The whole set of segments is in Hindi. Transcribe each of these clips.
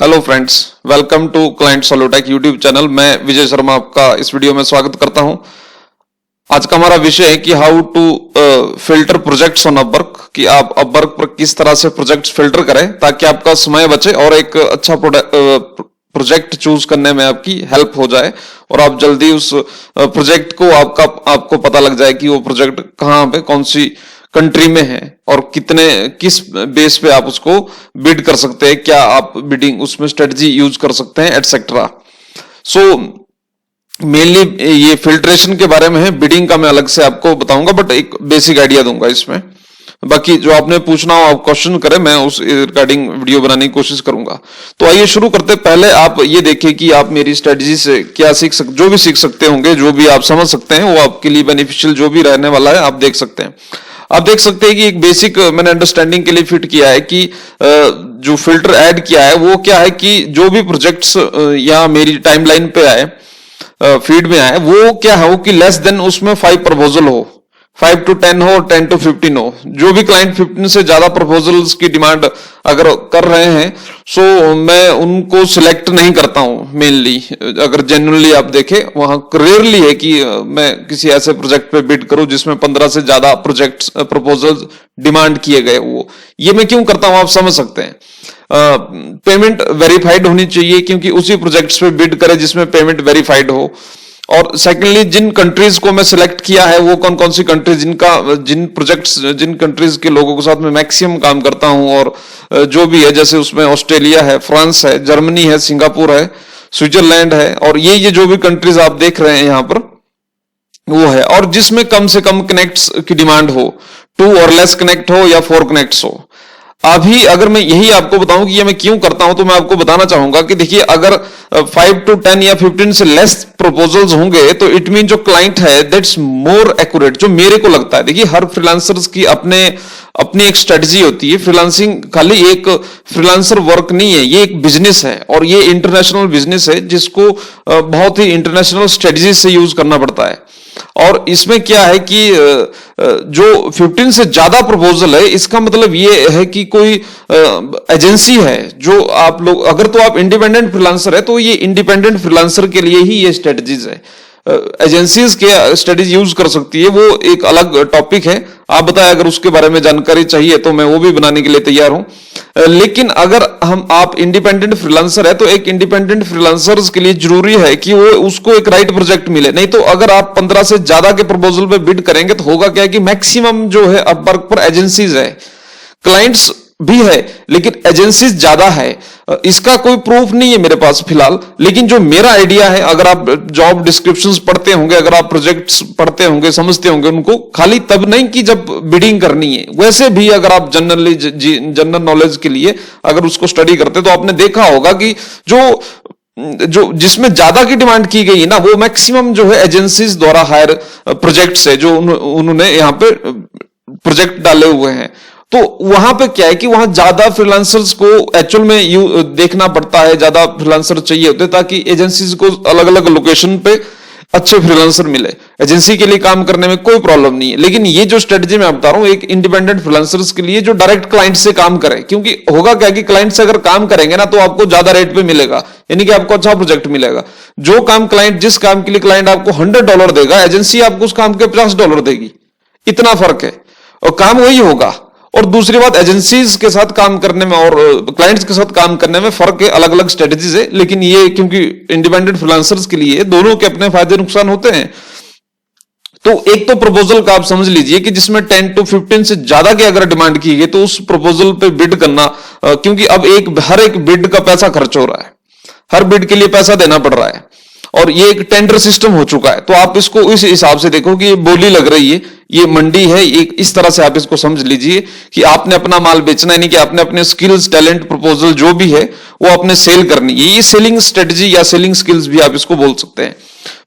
Hello friends, welcome to client Solutech YouTube channel. मैं विजय शर्मा आपका इस वीडियो में स्वागत करता हूं। आज का हमारा विषय है कि how to filter projects on Upwork, कि आप अपवर्क पर किस तरह से प्रोजेक्ट्स फिल्टर करें ताकि आपका समय बचे और एक अच्छा प्रोजेक्ट चूज करने में आपकी हेल्प हो जाए और आप जल्दी उस प्रोजेक्ट को आपको पता लग जाए कि वो प्रोजेक्ट कहाँ पे कौन सी कंट्री में है और किस बेस पे आप उसको बिड कर सकते हैं, क्या आप बिडिंग उसमें स्ट्रेटजी यूज कर सकते हैं एटसेट्रा। सो मेनली ये फिल्ट्रेशन के बारे में है, बिडिंग का मैं अलग से आपको बताऊंगा, बट एक बेसिक आइडिया दूंगा इसमें। बाकी जो आपने पूछना हो आप क्वेश्चन करें, मैं उस रिगार्डिंग वीडियो बनाने की कोशिश करूंगा। तो आइए शुरू करते। पहले आप ये देखें कि आप मेरी स्ट्रेटजी से क्या जो भी सीख सकते होंगे, जो भी आप समझ सकते हैं, वो आपके लिए बेनिफिशियल जो भी रहने वाला है आप देख सकते हैं। आप देख सकते हैं कि एक बेसिक मैंने अंडरस्टैंडिंग के लिए फिट किया है कि जो फिल्टर ऐड किया है वो क्या है कि जो भी प्रोजेक्ट्स या मेरी टाइमलाइन पे आए, फीड में आए, वो क्या हो कि लेस देन उसमें 5 प्रपोजल हो, 5 to 10 हो, 10 to 15 हो। जो भी क्लाइंट 15 से ज्यादा प्रपोजल्स की डिमांड अगर कर रहे हैं, सो मैं उनको सिलेक्ट नहीं करता हूं मेनली। अगर जेन्युइनली आप देखें, वहां रेयरली है कि मैं किसी ऐसे प्रोजेक्ट पे बिड करूं जिसमें 15 से ज्यादा प्रोजेक्ट्स प्रपोजल्स डिमांड किए गए। वो ये मैं क्यों करता हूं आप समझ सकते हैं। पेमेंट वेरीफाइड होनी चाहिए, क्योंकि उसी प्रोजेक्ट्स पे बिड करें जिसमें पेमेंट वेरीफाइड हो। और सेकेंडली, जिन कंट्रीज को मैं सिलेक्ट किया है वो कौन कौन सी कंट्रीज, जिन कंट्रीज के लोगों के साथ मैं मैक्सिमम काम करता हूं, और जो भी है, जैसे उसमें ऑस्ट्रेलिया है, फ्रांस है, जर्मनी है, सिंगापुर है, स्विट्जरलैंड है, और ये जो भी कंट्रीज आप देख रहे हैं यहां पर वो है। और जिसमें कम से कम कनेक्ट्स की डिमांड हो, 2 और लेस कनेक्ट हो या 4 कनेक्ट्स हो। अभी अगर मैं यही आपको बताऊं कि ये मैं क्यों करता हूं, तो मैं आपको बताना चाहूंगा कि देखिए, अगर 5 to 10 या 15 से लेस प्रपोजल्स होंगे तो इट मीन जो क्लाइंट है दैट्स मोर एक्यूरेट, जो मेरे को लगता है। देखिए, हर फ्रीलांसर्स की अपनी एक स्ट्रेटजी होती है। फ्रीलांसिंग खाली एक फ्रीलांसर वर्क नहीं है, ये एक बिजनेस है, और ये इंटरनेशनल बिजनेस है जिसको बहुत ही इंटरनेशनल स्ट्रेटजी से यूज करना पड़ता है। और इसमें क्या है कि जो 15 से ज्यादा प्रपोजल है, इसका मतलब ये है कि कोई एजेंसी है जो आप लोग, अगर तो आप इंडिपेंडेंट फ्रीलांसर है तो ये इंडिपेंडेंट फ्रीलांसर के लिए ही ये स्ट्रेटजीज है। एजेंसीज के स्ट्रेटजी यूज कर सकती है, वो एक अलग टॉपिक है। आप बताएं, अगर उसके बारे में जानकारी चाहिए तो मैं वो भी बनाने के लिए तैयार हूं। लेकिन अगर आप इंडिपेंडेंट फ्रीलांसर है तो एक इंडिपेंडेंट फ्रीलांसर्स के लिए जरूरी है कि वो उसको एक राइट प्रोजेक्ट मिले। नहीं तो अगर आप 15 से ज्यादा के प्रपोजल पे बिड करेंगे तो होगा क्या कि मैक्सिमम जो है अपवर्क पर एजेंसीज है, क्लाइंट्स भी है लेकिन एजेंसीज ज्यादा है। इसका कोई प्रूफ नहीं है मेरे पास फिलहाल, लेकिन जो मेरा आइडिया है, अगर आप जॉब डिस्क्रिप्शंस पढ़ते होंगे, अगर आप प्रोजेक्ट्स पढ़ते होंगे, समझते होंगे उनको, खाली तब नहीं कि जब बिडिंग करनी है, वैसे भी अगर आप जनरल नॉलेज के लिए अगर उसको स्टडी करते तो आपने देखा होगा कि जो जिसमें ज्यादा की डिमांड की गई है ना, वो मैक्सिमम जो है एजेंसीज द्वारा हायर प्रोजेक्ट्स है, जो उन्होंने यहाँ पे प्रोजेक्ट डाले हुए हैं। तो वहां पे क्या है कि वहां ज्यादा फ्रीलांसर्स को एक्चुअल में देखना पड़ता है, ज्यादा फ्रीलांसर चाहिए होते ताकि एजेंसीज को अलग अलग लोकेशन पे अच्छे फ्रीलांसर मिले। एजेंसी के लिए काम करने में कोई प्रॉब्लम नहीं है, लेकिन ये जो स्ट्रेटजी मैं बता रहा हूं एक इंडिपेंडेंट फ्रीलांसर्स के लिए जो डायरेक्ट क्लाइंट से काम करे। क्योंकि होगा क्या कि क्लाइंट से अगर काम करेंगे ना तो आपको ज्यादा रेट पे मिलेगा, यानी कि आपको अच्छा प्रोजेक्ट मिलेगा। जिस काम के लिए क्लाइंट आपको $100 देगा, एजेंसी आपको उस काम के $50 देगी। इतना फर्क है, और काम वही होगा। और दूसरी बात, एजेंसीज के साथ काम करने में और क्लाइंट्स के साथ काम करने में फर्क है, अलग अलग स्ट्रेटजीज है। लेकिन ये क्योंकि इंडिपेंडेंट फ्रीलांसर्स के लिए दोनों के अपने फायदे नुकसान होते हैं। तो एक तो प्रपोजल का आप समझ लीजिए कि जिसमें 10 to 15 से ज्यादा की अगर डिमांड की गई तो उस प्रपोजल पे बिड करना, क्योंकि अब हर एक बिड का पैसा खर्च हो रहा है, हर बिड के लिए पैसा देना पड़ रहा है, और ये एक टेंडर सिस्टम हो चुका है। तो आप इसको इस हिसाब से देखो कि ये बोली लग रही है, ये मंडी है, एक इस तरह से आप इसको समझ लीजिए कि आपने अपना माल बेचना है, नहीं कि आपने अपने स्किल्स, टैलेंट, प्रपोजल जो भी है वो आपने सेल करनी है। ये सेलिंग स्ट्रेटजी या सेलिंग स्किल्स भी आप इसको बोल सकते हैं।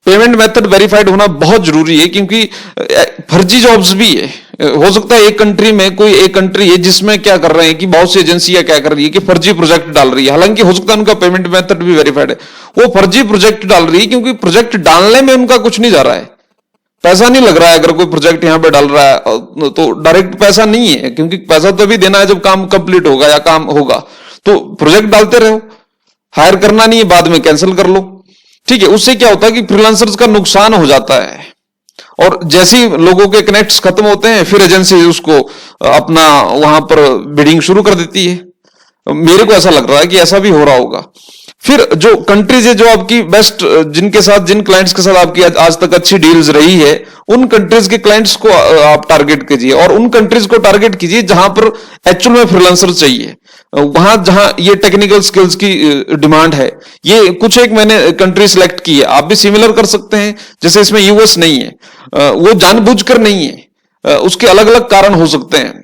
पेमेंट मेथड वेरीफाइड होना बहुत जरूरी है, क्योंकि फर्जी जॉब्स भी है। हो सकता है एक कंट्री है जिसमें क्या कर रहे हैं कि बहुत सी एजेंसियां क्या कर रही है कि फर्जी प्रोजेक्ट डाल रही है, हालांकि हो सकता है उनका पेमेंट मेथड भी वेरीफाइड है, वो फर्जी प्रोजेक्ट डाल रही है क्योंकि प्रोजेक्ट डालने में उनका कुछ नहीं जा रहा है, पैसा नहीं लग रहा है। अगर कोई प्रोजेक्ट यहां पे डाल रहा है तो डायरेक्ट पैसा नहीं है, क्योंकि पैसा तो भी देना है जब काम कंप्लीट होगा या काम होगा। तो प्रोजेक्ट डालते रहो, हायर करना नहीं है, बाद में कैंसिल कर लो। ठीक है, उससे क्या होता है कि फ्रीलांसर्स का नुकसान हो जाता है, और जैसे ही लोगों के कनेक्ट्स खत्म होते हैं फिर एजेंसी उसको अपना वहां पर बिडिंग शुरू कर देती है। मेरे को ऐसा लग रहा है कि ऐसा भी हो रहा होगा। फिर जो कंट्रीज है जो आपकी बेस्ट, जिनके साथ, जिन क्लाइंट्स के साथ आपकी आज तक अच्छी डील्स रही है, उन कंट्रीज के क्लाइंट्स को आप टारगेट कीजिए, और उन कंट्रीज को टारगेट कीजिए जहां पर एक्चुअल में फ्रीलांसर चाहिए, वहां जहां ये टेक्निकल स्किल्स की डिमांड है। ये कुछ एक मैंने कंट्री सिलेक्ट की है, आप भी सिमिलर कर सकते हैं। जैसे इसमें यूएस नहीं है, वो जानबूझकर नहीं है, उसके अलग अलग कारण हो सकते हैं।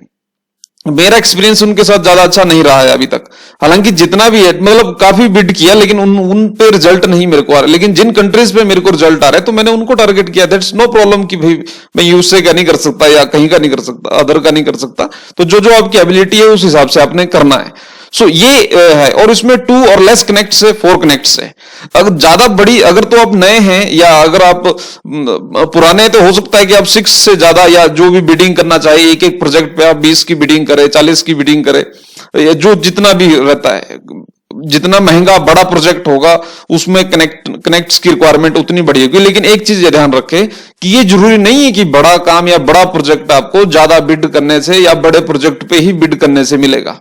मेरा एक्सपीरियंस उनके साथ ज्यादा अच्छा नहीं रहा है अभी तक, हालांकि जितना भी है, मतलब काफी बिड किया, लेकिन उन पे रिजल्ट नहीं मेरे को आ रहा। लेकिन जिन कंट्रीज पे मेरे को रिजल्ट आ रहा है तो मैंने उनको टारगेट किया। दैट्स नो प्रॉब्लम कि भाई मैं यूएसए का नहीं कर सकता या कहीं का नहीं कर सकता, अदर का नहीं कर सकता। तो जो जो आपकी एबिलिटी है उस हिसाब से आपने करना है। सो ये है, और इसमें 2 और लेस कनेक्ट से 4 कनेक्ट है। अगर ज्यादा बड़ी, अगर तो आप नए हैं या अगर आप पुराने, तो हो सकता है कि आप 6 से ज्यादा, या जो भी बिडिंग करना चाहिए एक एक प्रोजेक्ट पे आप 20 की बिडिंग करें, 40 की बिडिंग करें, या जो जितना भी रहता है। जितना महंगा बड़ा प्रोजेक्ट होगा उसमें कनेक्ट्स की रिक्वायरमेंट उतनी बड़ी होगी। लेकिन एक चीज ध्यान रखें कि ये जरूरी नहीं है कि बड़ा काम या बड़ा प्रोजेक्ट आपको ज्यादा बिड करने से या बड़े प्रोजेक्ट पे ही बिड करने से मिलेगा।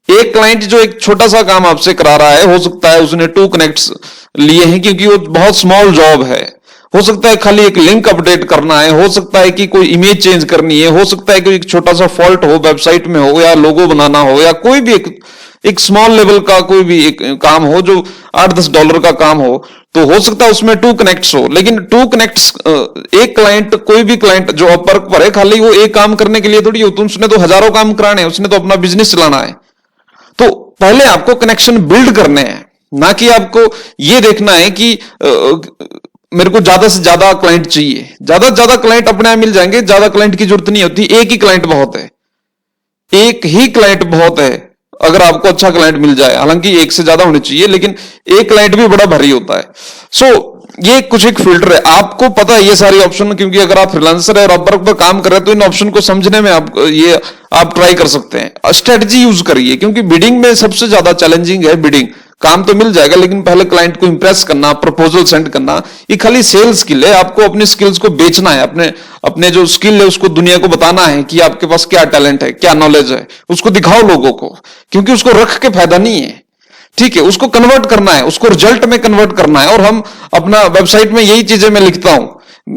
एक क्लाइंट जो एक छोटा सा काम आपसे करा रहा है, हो सकता है उसने 2 कनेक्ट्स लिए हैं क्योंकि वो बहुत स्मॉल जॉब है। हो सकता है खाली एक लिंक अपडेट करना है, हो सकता है कि कोई इमेज चेंज करनी है, हो सकता है कि एक छोटा सा फॉल्ट हो वेबसाइट में हो, या लोगो बनाना हो, या कोई भी एक स्मॉल लेवल का कोई भी एक काम हो जो $8-10 का काम हो। तो हो सकता है उसमें 2 कनेक्ट्स हो, लेकिन 2 कनेक्ट्स, एक क्लाइंट, कोई भी क्लाइंट जो अपवर्क पर है, खाली वो एक काम करने के लिए थोड़ी हो, तो उसने तो हजारों काम कराने हैं, उसने तो अपना बिजनेस चलाना है। तो पहले आपको कनेक्शन बिल्ड करने हैं, ना कि आपको ये देखना है कि मेरे को ज्यादा से ज्यादा क्लाइंट चाहिए। ज्यादा से ज्यादा क्लाइंट अपने आप मिल जाएंगे, ज्यादा क्लाइंट की जरूरत नहीं होती, एक ही क्लाइंट बहुत है, एक ही क्लाइंट बहुत है। अगर आपको अच्छा क्लाइंट मिल जाए, हालांकि एक से ज्यादा होने चाहिए, लेकिन एक क्लाइंट भी बड़ा भारी होता है। सो ये कुछ एक फिल्टर है, आपको पता है ये सारी ऑप्शन, क्योंकि अगर आप फ्रीलांसर है और अपवर्क पर काम कर रहे हैं तो इन ऑप्शन को समझने में आप ट्राई कर सकते हैं। स्ट्रेटजी यूज करिए, क्योंकि बिडिंग में सबसे ज्यादा चैलेंजिंग है बिडिंग। काम तो मिल जाएगा, लेकिन पहले क्लाइंट को इंप्रेस करना, प्रपोजल सेंड करना, ये खाली सेल्स स्किल है। आपको अपनी स्किल्स को बेचना है, अपने जो स्किल है उसको दुनिया को बताना है कि आपके पास क्या टैलेंट है, क्या नॉलेज है, उसको दिखाओ लोगों को, क्योंकि उसको रख के फायदा नहीं है। ठीक है, उसको कन्वर्ट करना है, उसको रिजल्ट में कन्वर्ट करना है। और हम अपना वेबसाइट में यही चीजें मैं लिखता हूं,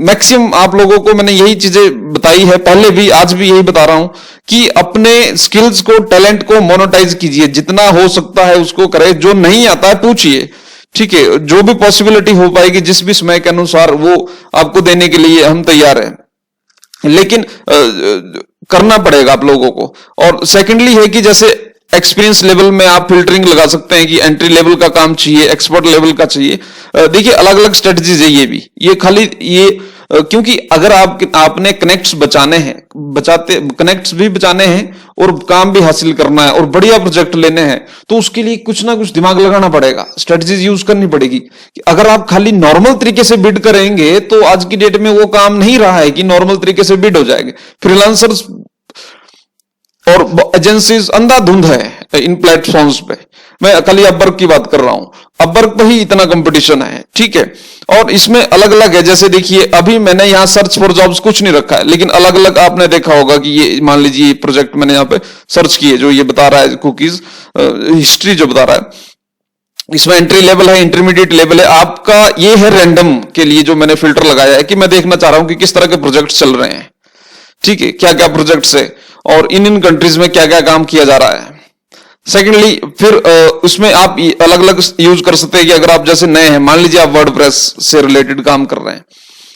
मैक्सिमम आप लोगों को मैंने यही चीजें बताई है, पहले भी आज भी यही बता रहा हूं कि अपने स्किल्स को, टैलेंट को मोनेटाइज कीजिए, जितना हो सकता है उसको करें। जो नहीं आता है पूछिए, ठीक है, जो भी पॉसिबिलिटी हो पाएगी जिस भी समय के अनुसार वो आपको देने के लिए हम तैयार हैं, लेकिन करना पड़ेगा आप लोगों को। और सेकेंडली है कि जैसे एक्सपीरियंस लेवल में आप फिल्टरिंग लगा सकते हैं कि एंट्री लेवल का काम चाहिए, एक्सपर्ट लेवल का चाहिए। देखिए अलग अलग स्ट्रेटजीज है, ये भी, ये खाली ये क्योंकि अगर आपने कनेक्ट्स बचाने हैं, कनेक्ट्स भी बचाने हैं और काम भी हासिल करना है और बढ़िया प्रोजेक्ट लेने हैं, तो उसके लिए कुछ ना कुछ दिमाग लगाना पड़ेगा, स्ट्रेटजीज यूज करनी पड़ेगी। अगर आप खाली नॉर्मल तरीके से बिड करेंगे तो आज की डेट में वो काम नहीं रहा है कि नॉर्मल तरीके से बिड हो जाएंगे। फ्रीलांसर्स और एजेंसीज अंधाधुंध है इन प्लेटफॉर्म्स पे। मैं खाली अपवर्क की बात कर रहा हूं, अपवर्क पे ही इतना कंपटीशन है, ठीक है। और इसमें अलग अलग है, जैसे देखिए अभी मैंने यहां सर्च फॉर जॉब्स कुछ नहीं रखा है, लेकिन अलग अलग आपने देखा होगा कि ये मान लीजिए ये प्रोजेक्ट मैंने यहां पे सर्च किए, जो ये बता रहा है कुकीज हिस्ट्री जो बता रहा है, इसमें एंट्री लेवल है, इंटरमीडिएट लेवल है। आपका ये है रैंडम के लिए जो मैंने फिल्टर लगाया है कि मैं देखना चाह रहा हूं कि किस तरह के प्रोजेक्ट चल रहे हैं, ठीक है, क्या क्या प्रोजेक्ट्स है और इन कंट्रीज में क्या क्या काम किया जा रहा है। सेकेंडली फिर उसमें आप अलग अलग यूज कर सकते हैं कि अगर आप जैसे नए हैं, मान लीजिए आप वर्डप्रेस से रिलेटेड काम कर रहे हैं,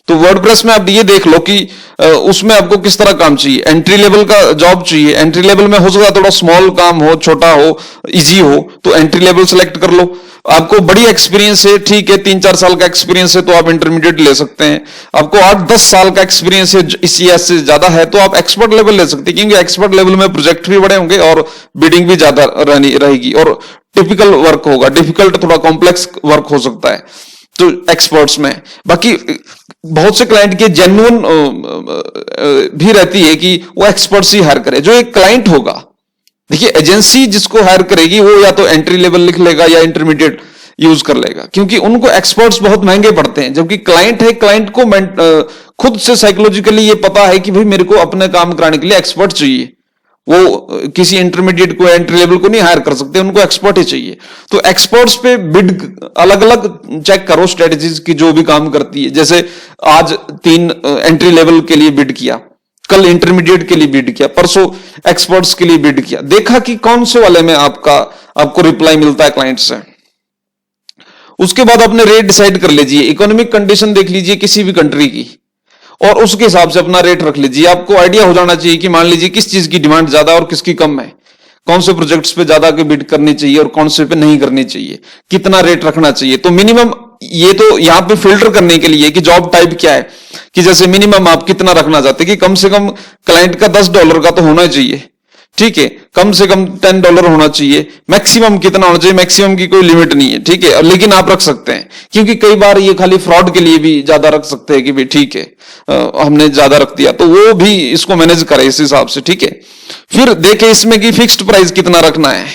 तो वर्डप्रेस में आप ये देख लो कि उसमें आपको किस तरह काम चाहिए। एंट्री लेवल का जॉब चाहिए, एंट्री लेवल में हो सकता है थोड़ा स्मॉल काम हो, छोटा हो, इजी हो, तो एंट्री लेवल सेलेक्ट कर लो। आपको बड़ी एक्सपीरियंस है, ठीक है, 3-4 साल का एक्सपीरियंस है तो आप इंटरमीडिएट ले सकते हैं। आपको 8-10 साल का एक्सपीरियंस है, इसी से ज्यादा है तो आप एक्सपर्ट लेवल ले सकते हैं, क्योंकि एक्सपर्ट लेवल में प्रोजेक्ट भी बड़े होंगे और बिडिंग भी ज्यादा रहेगी और टिपिकल वर्क होगा। डिफिकल्ट थोड़ा कॉम्प्लेक्स वर्क हो सकता है तो एक्सपर्ट्स में। बाकी बहुत से क्लाइंट के जेन्युइन भी रहती है कि वो एक्सपर्ट्स ही हायर करे। जो एक क्लाइंट होगा देखिए एजेंसी जिसको हायर करेगी वो या तो एंट्री लेवल लिख लेगा या इंटरमीडिएट यूज कर लेगा, क्योंकि उनको एक्सपर्ट्स बहुत महंगे पड़ते हैं। जबकि क्लाइंट है, क्लाइंट को खुद से साइकोलॉजिकली ये पता है कि भाई मेरे को अपने काम कराने के लिए एक्सपर्ट चाहिए। वो किसी इंटरमीडिएट को, एंट्री लेवल को नहीं हायर कर सकते, उनको एक्सपर्ट ही चाहिए। तो एक्सपर्ट्स पे बिड अलग अलग चेक करो स्ट्रेटेजीज की जो भी काम करती है। जैसे आज 3 एंट्री लेवल के लिए बिड किया, कल इंटरमीडिएट के लिए बिड किया, परसों एक्सपर्ट्स के लिए बिड किया, देखा कि कौन से वाले में आपको रिप्लाई मिलता है क्लाइंट से। उसके बाद अपने रेट डिसाइड कर लीजिए, इकोनॉमिक कंडीशन देख लीजिए किसी भी कंट्री की, और उसके हिसाब से अपना रेट रख लीजिए। आपको आइडिया हो जाना चाहिए कि मान लीजिए किस चीज की डिमांड ज्यादा और किसकी कम है, कौन से प्रोजेक्ट्स पे ज्यादा की बिड करनी चाहिए और कौन से पे नहीं करनी चाहिए, कितना रेट रखना चाहिए। तो मिनिमम, ये तो यहां पे फिल्टर करने के लिए कि जॉब टाइप क्या है, कि जैसे मिनिमम आप कितना रखना चाहते हैं कि कम से कम क्लाइंट का $10 का तो होना चाहिए, ठीक है, कम से कम $10 होना चाहिए। मैक्सिमम कितना होना चाहिए, मैक्सिमम की कोई लिमिट नहीं है, ठीक है, लेकिन आप रख सकते हैं, क्योंकि कई बार ये खाली फ्रॉड के लिए भी ज्यादा रख सकते हैं कि भाई ठीक है हमने ज्यादा रख दिया, तो वो भी इसको मैनेज करे इस हिसाब से, ठीक है। फिर देखे इसमें कि फिक्स्ड प्राइस कितना रखना है,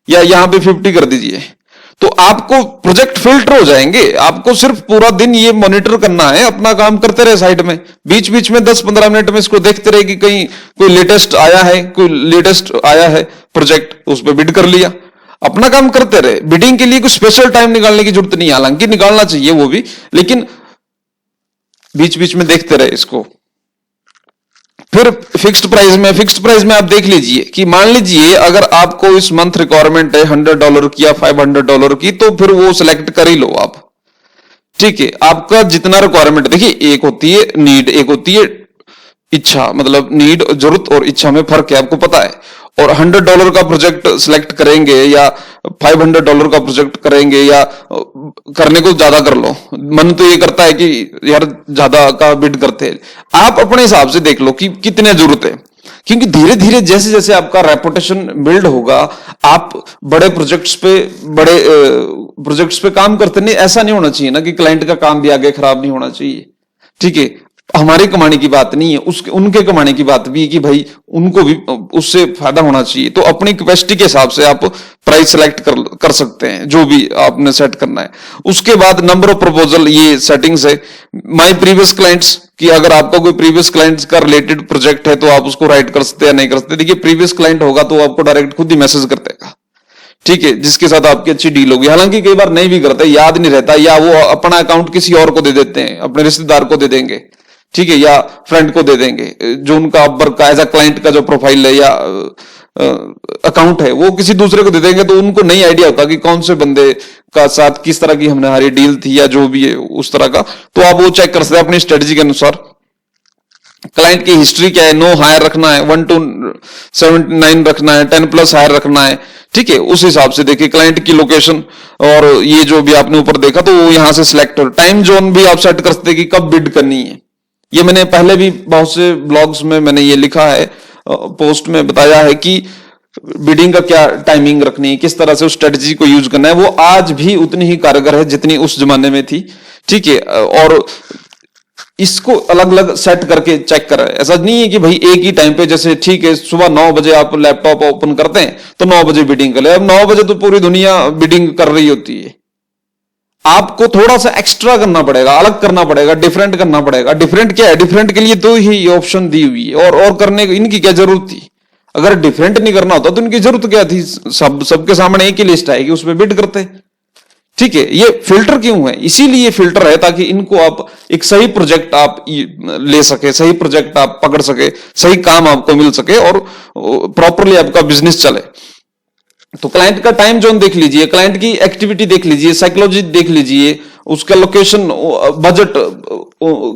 या यहां पे 50 कर दीजिए, तो आपको प्रोजेक्ट फिल्टर हो जाएंगे। आपको सिर्फ पूरा दिन ये मॉनिटर करना है, अपना काम करते रहे साइड में, बीच बीच में 10-15 मिनट में इसको देखते रहे कि कहीं कोई लेटेस्ट आया है प्रोजेक्ट, उस पर बिड कर लिया, अपना काम करते रहे। बिडिंग के लिए कुछ स्पेशल टाइम निकालने की जरूरत नहीं है, हालांकि निकालना चाहिए वो भी, लेकिन बीच बीच में देखते रहे इसको। फिर फिक्स्ड प्राइस में आप देख लीजिए कि मान लीजिए अगर आपको इस मंथ रिक्वायरमेंट है $100 की या $500 की, तो फिर वो सिलेक्ट कर ही लो आप, ठीक है। आपका जितना रिक्वायरमेंट, देखिए एक होती है नीड, एक होती है इच्छा, मतलब नीड, जरूरत और इच्छा में फर्क है, आपको पता है। और $100 का प्रोजेक्ट सिलेक्ट करेंगे या $500 का प्रोजेक्ट करेंगे, या करने को ज्यादा कर लो, मन तो ये करता है कि यार ज्यादा का बिड करते हैं। आप अपने हिसाब से देख लो कि कितने जरूरत है, क्योंकि धीरे धीरे जैसे जैसे आपका रेपुटेशन बिल्ड होगा, आप बड़े प्रोजेक्ट्स पे काम करते नहीं। ऐसा नहीं होना चाहिए ना कि क्लाइंट का काम भी आगे खराब नहीं होना चाहिए, ठीक है। हमारी कमाने की बात नहीं है, उनके कमाने की बात भी है कि भाई उनको भी उससे फायदा होना चाहिए। तो अपनी कैपेसिटी के हिसाब से आप प्राइस सेलेक्ट कर सकते हैं, जो भी आपने सेट करना है। उसके बाद नंबर ऑफ प्रपोजल, ये सेटिंग्स है। माय प्रीवियस क्लाइंट्स, कि अगर आपका कोई प्रीवियस क्लाइंट्स का रिलेटेड प्रोजेक्ट है तो आप उसको राइट कर सकते हैं या नहीं कर सकते। देखिए प्रीवियस क्लाइंट होगा तो आपको डायरेक्ट खुद ही मैसेज कर देगा, ठीक है, जिसके साथ आपकी अच्छी डील होगी। हालांकि कई बार नहीं भी करते, याद नहीं रहता, या वो अपना अकाउंट किसी और को दे देते हैं, अपने रिश्तेदार को दे देंगे, ठीक है, या फ्रेंड को दे देंगे, जो उनका अब्बर का एज अ क्लाइंट का जो प्रोफाइल है या अकाउंट है वो किसी दूसरे को दे देंगे, तो उनको नहीं आइडिया होता कि कौन से बंदे का साथ किस तरह की हमने हमारी डील थी या जो भी है उस तरह का। तो आप वो चेक कर सकते हैं अपनी स्ट्रेटजी के अनुसार। क्लाइंट की हिस्ट्री क्या है, नो हायर रखना है, 1 to 79 रखना है, 10+ हायर रखना है, ठीक है। उस हिसाब से देखिए क्लाइंट की लोकेशन, और ये जो भी आपने ऊपर देखा तो वो यहां से सिलेक्ट हो। टाइम जोन भी आप सेट कर सकते हैं कि कब बिड करनी है। ये मैंने पहले भी बहुत से ब्लॉग्स में मैंने ये लिखा है, पोस्ट में बताया है कि बिडिंग का क्या टाइमिंग रखनी है, किस तरह से उस स्ट्रेटजी को यूज करना है। वो आज भी उतनी ही कारगर है जितनी उस जमाने में थी, ठीक है। और इसको अलग अलग सेट करके चेक करें। ऐसा नहीं है कि भाई एक ही टाइम पे, जैसे ठीक है सुबह 9 बजे आप लैपटॉप ओपन करते हैं तो 9 बजे बिडिंग कर ले। अब 9 बजे तो पूरी दुनिया बिडिंग कर रही होती है। आपको थोड़ा सा एक्स्ट्रा करना पड़ेगा, अलग करना पड़ेगा, डिफरेंट करना पड़ेगा। डिफरेंट क्या है, डिफरेंट के लिए तो ही ऑप्शन दी हुई है, और करने इनकी क्या जरूरत थी। अगर डिफरेंट नहीं करना होता तो इनकी जरूरत क्या थी, सबके सामने एक ही लिस्ट आएगी, उसमें बिड करते, ठीक है। ये फिल्टर क्यों है, इसीलिए फिल्टर है ताकि इनको आप एक सही प्रोजेक्ट आप ले सके, सही प्रोजेक्ट आप पकड़ सके, सही काम आपको मिल सके और प्रॉपरली आपका बिजनेस चले। तो क्लाइंट का टाइम जोन देख लीजिए, क्लाइंट की एक्टिविटी देख लीजिए, साइकोलॉजी देख लीजिए, उसका location, budget,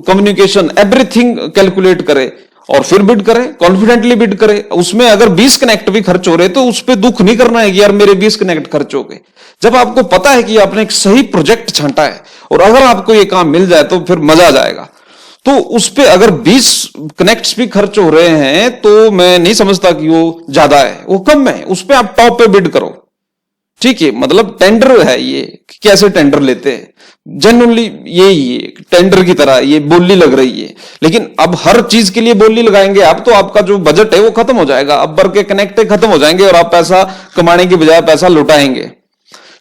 communication, everything calculate करे और फिर बिड करे, कॉन्फिडेंटली बिड करे। उसमें अगर 20 कनेक्ट भी खर्च हो रहे तो उस पर दुख नहीं करना है कि यार मेरे 20 कनेक्ट खर्च हो गए। जब आपको पता है कि आपने एक सही प्रोजेक्ट छांटा है और अगर आपको ये काम मिल जाए तो फिर मजा आ जाएगा। तो उस पे अगर 20 कनेक्ट्स भी खर्च हो रहे हैं तो मैं नहीं समझता कि वो ज्यादा है, वो कम है। उस पे आप टॉप पे बिड करो, ठीक है, मतलब टेंडर है ये, कैसे टेंडर लेते हैं, जनरली यही है, टेंडर की तरह ये बोली लग रही है। लेकिन अब हर चीज के लिए बोली लगाएंगे आप, तो आपका जो बजट है वो खत्म हो जाएगा, अब्बर के कनेक्ट खत्म हो जाएंगे और आप पैसा कमाने की बजाय पैसा लुटाएंगे।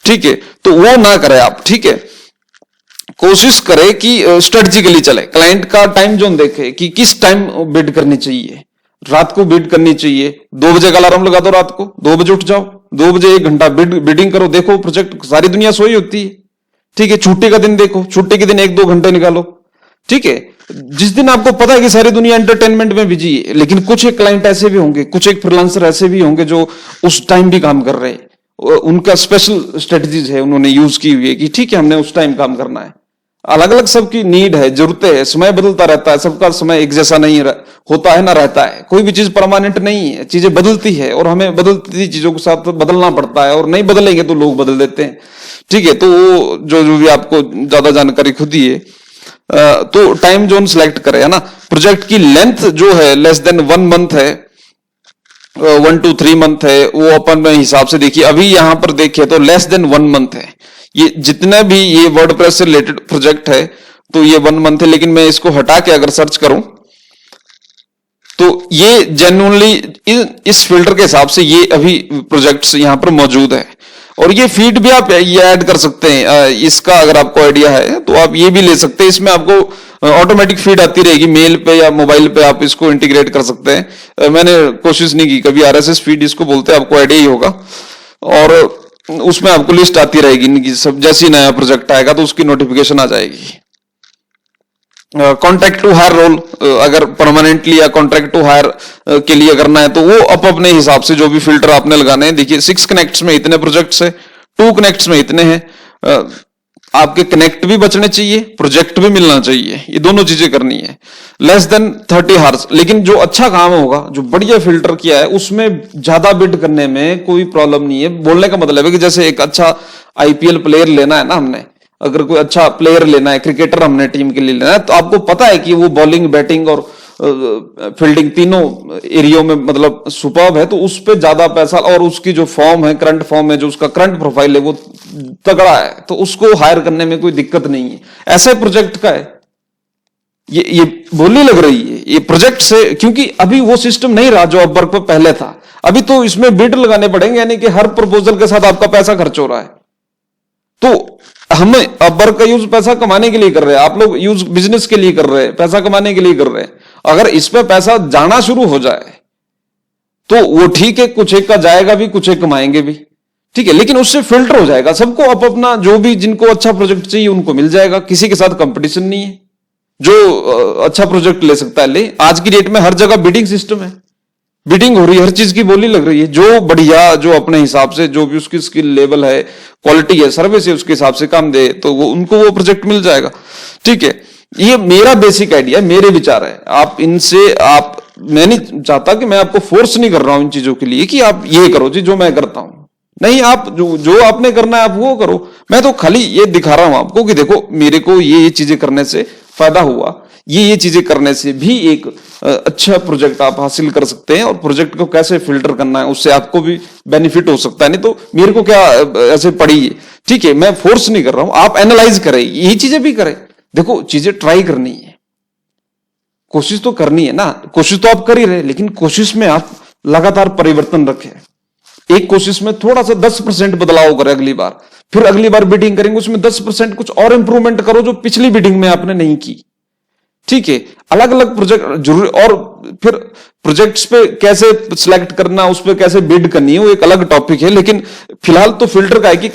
ठीक है, तो वो ना करें आप। ठीक है, कोशिश करें कि स्ट्रेटजिकली चले, क्लाइंट का टाइम जोन देखे कि किस टाइम बिड करनी चाहिए। रात को बिड करनी चाहिए, 2 बजे का अलार्म लगा दो, रात को 2 बजे उठ जाओ, 2 बजे 1 घंटा बिडिंग करो। देखो प्रोजेक्ट, सारी दुनिया सोई होती है। ठीक है, छुट्टी का दिन देखो, छुट्टी के दिन 1-2 घंटे निकालो। ठीक है, जिस दिन आपको पता है कि सारी दुनिया एंटरटेनमेंट में बिजी है, लेकिन कुछ एक क्लाइंट ऐसे भी होंगे, कुछ एक फ्रीलांसर ऐसे भी होंगे जो उस टाइम भी काम कर रहे हैं, उनका स्पेशल स्ट्रेटजीज है, उन्होंने यूज की हुई है कि ठीक है हमने उस टाइम काम करना है। अलग अलग सबकी नीड है, जरूरतें है, समय बदलता रहता है, सबका समय एक जैसा नहीं होता है ना रहता है, कोई भी चीज परमानेंट नहीं है, चीजें बदलती है और हमें बदलती चीजों के साथ बदलना पड़ता है, और नहीं बदलेंगे तो लोग बदल देते हैं। ठीक है, तो वो जो भी आपको ज्यादा जानकारी खुद ही है, तो टाइम जोन सिलेक्ट करें, है ना। प्रोजेक्ट की लेंथ जो है लेस देन 1 मंथ है, 1 to 3 मंथ है, वो अपन हिसाब से देखिए। अभी यहां पर देखिए तो लेस देन 1 मंथ है, ये जितना भी ये वर्डप्रेस से रिलेटेड प्रोजेक्ट है तो ये 1 मंथ है। लेकिन मैं इसको हटा के अगर सर्च करूं तो ये जेन्युइनली इस फिल्टर के हिसाब से ये अभी प्रोजेक्ट्स यहां पर मौजूद है। और ये फीड भी आप ये ऐड कर सकते हैं, इसका अगर आपको आइडिया है तो आप ये भी ले सकते हैं। इसमें आपको ऑटोमेटिक फीड आती रहेगी, मेल पे या मोबाइल पे आप इसको इंटीग्रेट कर सकते हैं। मैंने कोशिश नहीं की कभी, RSS फीड इसको बोलते हैं, आपको आइडिया ही होगा। और उसमें आपको लिस्ट आती रहेगी, सब जैसे ही नया प्रोजेक्ट आएगा तो उसकी नोटिफिकेशन आ जाएगी। कॉन्ट्रैक्ट टू हायर रोल, अगर परमानेंटली या कॉन्ट्रैक्ट टू हायर के लिए करना है तो वो अपने हिसाब से जो भी फिल्टर आपने लगाने हैं। देखिए 6 कनेक्ट्स में इतने प्रोजेक्ट्स है, 2 कनेक्ट्स में इतने हैं। आपके कनेक्ट भी बचने चाहिए, प्रोजेक्ट भी मिलना चाहिए, ये दोनों चीजें करनी है। लेस देन 30 हार्स, लेकिन जो अच्छा काम होगा, जो बढ़िया फिल्टर किया है, उसमें ज्यादा बिड करने में कोई प्रॉब्लम नहीं है। बोलने का मतलब है कि जैसे एक अच्छा IPL प्लेयर लेना है ना, हमने अगर कोई अच्छा प्लेयर लेना है, क्रिकेटर हमने टीम के लिए लेना है, तो आपको पता है कि वो बॉलिंग, बैटिंग और फील्डिंग तीनों एरियो में मतलब सुपर्ब है, तो उस पर ज्यादा पैसा, और उसकी जो फॉर्म है, करंट फॉर्म है, जो उसका करंट प्रोफाइल है वो तगड़ा है, तो उसको हायर करने में कोई दिक्कत नहीं है। ऐसे प्रोजेक्ट का है ये बोली लग रही है ये प्रोजेक्ट से, क्योंकि अभी वो सिस्टम नहीं रहा जो अपवर्क पर पहले था। अभी तो इसमें बिड लगाने पड़ेंगे, यानी कि हर प्रपोजल के साथ आपका पैसा खर्च हो रहा है। तो हम अपवर्क का यूज पैसा कमाने के लिए कर रहे हैं, आप लोग यूज बिजनेस के लिए कर रहे हैं, पैसा कमाने के लिए कर रहे हैं। अगर इस पे पैसा जाना शुरू हो जाए तो वो ठीक है, कुछ एक का जाएगा भी, कुछ एक कमाएंगे भी, ठीक है, लेकिन उससे फिल्टर हो जाएगा। सबको अपना जो भी जिनको अच्छा प्रोजेक्ट चाहिए उनको मिल जाएगा, किसी के साथ कंपटीशन नहीं है। जो अच्छा प्रोजेक्ट ले सकता है ले। आज की डेट में हर जगह बिडिंग सिस्टम है, बिडिंग हो रही है, हर चीज की बोली लग रही है। जो बढ़िया, जो अपने हिसाब से, जो भी उसकी स्किल लेवल है, क्वालिटी है, सर्विस है, उसके हिसाब से काम दे तो वो उनको वो प्रोजेक्ट मिल जाएगा। ठीक है, ये मेरा बेसिक आइडिया, मेरे विचार है। आप इनसे मैं नहीं चाहता कि मैं आपको फोर्स नहीं कर रहा हूं इन चीजों के लिए कि आप ये करो जी जो मैं करता हूं, नहीं, आप जो आपने करना है आप वो करो। मैं तो खाली ये दिखा रहा हूं आपको कि देखो मेरे को ये चीजें करने से फायदा हुआ, ये चीजें करने से भी एक अच्छा प्रोजेक्ट आप हासिल कर सकते हैं, और प्रोजेक्ट को कैसे फिल्टर करना है उससे आपको भी बेनिफिट हो सकता है। नहीं तो मेरे को क्या ऐसे पड़ी है, ठीक है, मैं फोर्स नहीं कर रहा हूं, आप एनालाइज करें, यही चीजें भी करें। देखो चीजें ट्राई करनी है, कोशिश तो करनी है ना, कोशिश तो आप कर ही रहे, लेकिन कोशिश में आप लगातार परिवर्तन रखें। एक कोशिश में थोड़ा सा 10% बदलाव करें अगली बार, फिर अगली बार बिडिंग करेंगे उसमें 10% कुछ और इंप्रूवमेंट करो जो पिछली बिडिंग में आपने नहीं की। ठीक है, अलग अलग प्रोजेक्ट जरूरी, और फिर प्रोजेक्ट्स पे कैसे सिलेक्ट करना, उस पे कैसे बिड करनी है वो एक अलग टॉपिक है। लेकिन फिलहाल तो फिल्टर का है कि